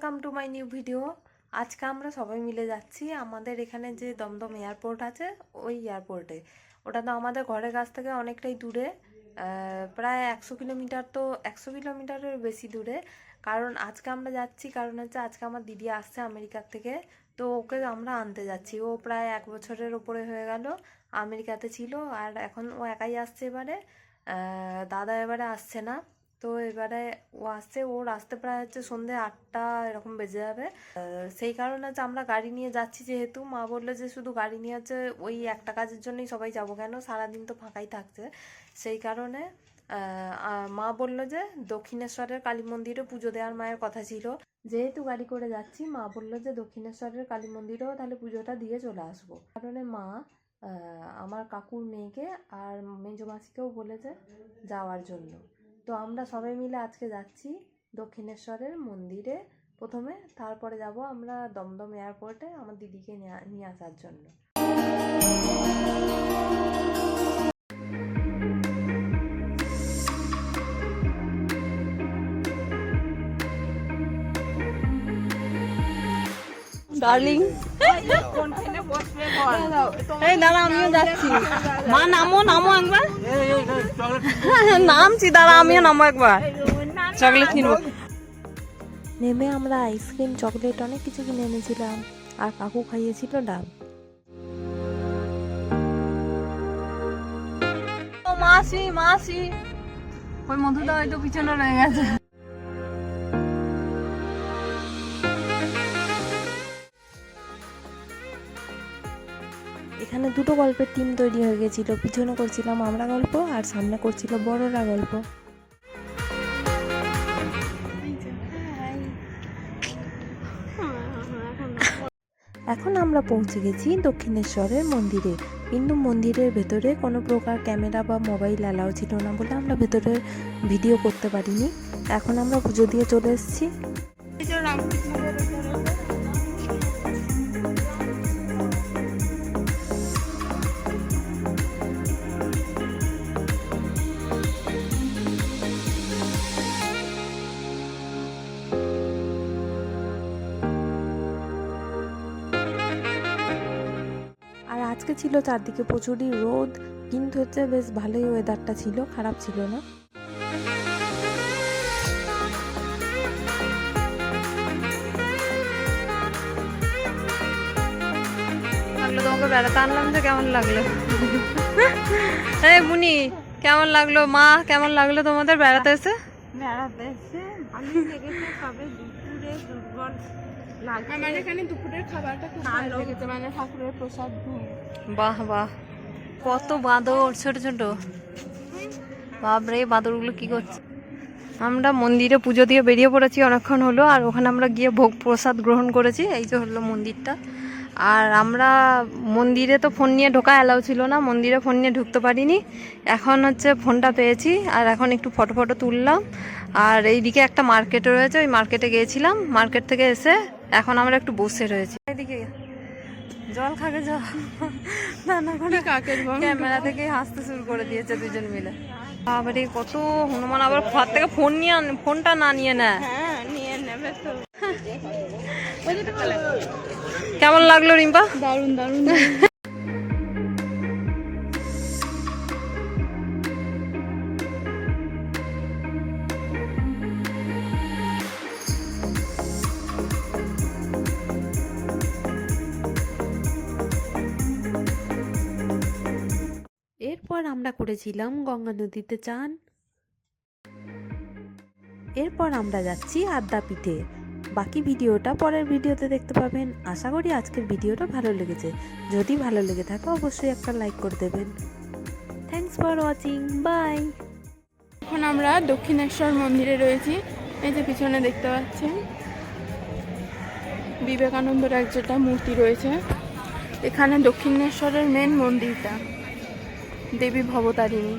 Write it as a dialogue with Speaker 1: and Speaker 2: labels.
Speaker 1: Welcome to my new video. আজকে আমরা সবাই মিলে যাচ্ছি আমাদের এখানে যে দমদম এয়ারপোর্ট আছে ওই এয়ারপোর্টে। ওটা তো আমাদের ঘরের কাছ থেকে অনেকটাই দূরে, প্রায় 100 কিলোমিটার, তো 100 কিলোমিটারের বেশি দূরে। কারণ আজকে আমরা যাচ্ছি কারণ হচ্ছে আজকে আমার দিদি আসছে আমেরিকার থেকে, তো ওকে আমরা আনতে যাচ্ছি। ও প্রায় 1 বছরের ওপরে হয়ে গেল আমেরিকাতে ছিল, আর এখন ও একাই আসছে এবারে। দাদা এবারে আসছে না, তো এবারে ও আসছে, ওর আসতে প্রায় হচ্ছে সন্ধ্যে 8টা এরকম বেজে যাবে। সেই কারণে হচ্ছে আমরা গাড়ি নিয়ে যাচ্ছি, যেহেতু মা বললো যে শুধু গাড়ি নিয়ে হচ্ছে ওই একটা কাজের জন্যই সবাই যাবো কেন, সারাদিন তো ফাঁকাই থাকছে। সেই কারণে মা বললো যে দক্ষিণেশ্বরের কালী মন্দিরে পুজো দেওয়ার মায়ের কথা ছিল, যেহেতু গাড়ি করে যাচ্ছি মা বললো যে দক্ষিণেশ্বরের কালী মন্দিরেও তাহলে পুজোটা দিয়ে চলে আসবো। কারণে মা আমার কাকুর মেয়েকে আর মেজো মাসিকেও বলেছে যাওয়ার জন্য। তো আমরা সবাই মিলে আজকে যাচ্ছি দক্ষিণেশ্বরের মন্দিরে প্রথমে, তারপরে যাব আমরা দমদম এয়ারপোর্টে আমার দিদিকে নিয়ে আসার জন্য।
Speaker 2: ডার্লিং, এই দাঁড়া, আমিও যাচ্ছি। মা নামো নামো একবার, নামছি, দাঁড়া আমিও নামো একবার, চকলেট কিনবো।
Speaker 1: নেমে আমরা আইসক্রিম, চকলেট অনেক কিছু কিনে এনেছিলাম, আর কাকু খাইয়েছিল ডাব।
Speaker 2: মাসি মাসি, ওই মধুটা হয়তো পিছনে রয়ে গেছে।
Speaker 1: এখানে দুটো গল্পের টিম তৈরি হয়ে গেছিল, পিছনে করছিলাম আমরা গল্প আর সামনে করছিল বড়রা গল্প। এখন আমরা পৌঁছে গেছি দক্ষিণেশ্বরের মন্দিরে, কিন্তু মন্দিরের ভেতরে কোনো প্রকার ক্যামেরা বা মোবাইল অ্যালাউ ছিল না বলে আমরা ভেতরে ভিডিও করতে পারিনি। এখন আমরা পুজো দিয়ে চলে এসেছি। আর আজকে ছিল চারদিকে প্রচুরই রোদ, কিন্তু হচ্ছে বেশ ভালোই ওয়েদারটা ছিল, খারাপ ছিল না।
Speaker 2: তোমাকে বেড়াতে আনলাম যে কেমন লাগলো? এই বুনি, কেমন লাগলো? মা, কেমন লাগলো তোমাদের বেড়াতে এসে?
Speaker 3: বেড়াতে এসে ভালোই লেগেছে, তবে দুপুরে দুর্বল লাগে। আমার এখানে দুপুরের খাবারটা খুব ভালো লেগেছে, মানে ঠাকুরের প্রসাদ।
Speaker 2: বাহ বাহ, কত বাঁদর ছোট ছোট, বাপরে বাঁদরগুলো কি করছে। আমরা মন্দিরে পুজো দিয়ে বেরিয়ে পড়েছি অনেকক্ষণ হলো, আর ওখানে আমরা গিয়ে ভোগ প্রসাদ গ্রহণ করেছি। এই যে হলো মন্দিরটা। আর আমরা মন্দিরে তো ফোন নিয়ে ঢোকা অ্যালাউ ছিল না, মন্দিরে ফোন নিয়ে ঢুকতে পারিনি। এখন হচ্ছে ফোনটা পেয়েছি, আর এখন একটু ফটো ফটো তুললাম। আর এইদিকে একটা মার্কেট রয়েছে, ওই মার্কেটে গিয়েছিলাম, মার্কেট থেকে এসে এখন আমরা একটু বসে রয়েছি। এইদিকে জল খাবে, জল রান্না করে ক্যামেরা থেকে হাসতে শুরু করে দিয়েছে দুজন মিলে। আবার এই কত হনুমান, আবার হাত থেকে ফোনটা না নিয়ে নেয়।
Speaker 3: হ্যাঁ, নিয়ে নেবে তো।
Speaker 2: কেমন লাগলো রিম্পা?
Speaker 3: দারুণ দারুণ।
Speaker 1: এরপর আমরা করেছিলাম গঙ্গা নদীতে চান। এরপর আমরা যাচ্ছি আদ্যাপীঠে। বাকি ভিডিওটা পরের ভিডিওতে দেখতে পাবেন। আশা করি আজকের ভিডিওটা ভালো লেগেছে। যদি ভালো লেগে থাকে অবশ্যই একটা লাইক করে দেবেন। Thanks for watching, bye.
Speaker 3: এখন আমরা দক্ষিণেশ্বর মন্দিরে রয়েছি। এই যে পিছনে দেখতে পাচ্ছেন বিবেকানন্দের একটা মূর্তি রয়েছে। এখানে দক্ষিণেশ্বরের মেন মন্দিরটা, দেবী ভবতারিণী।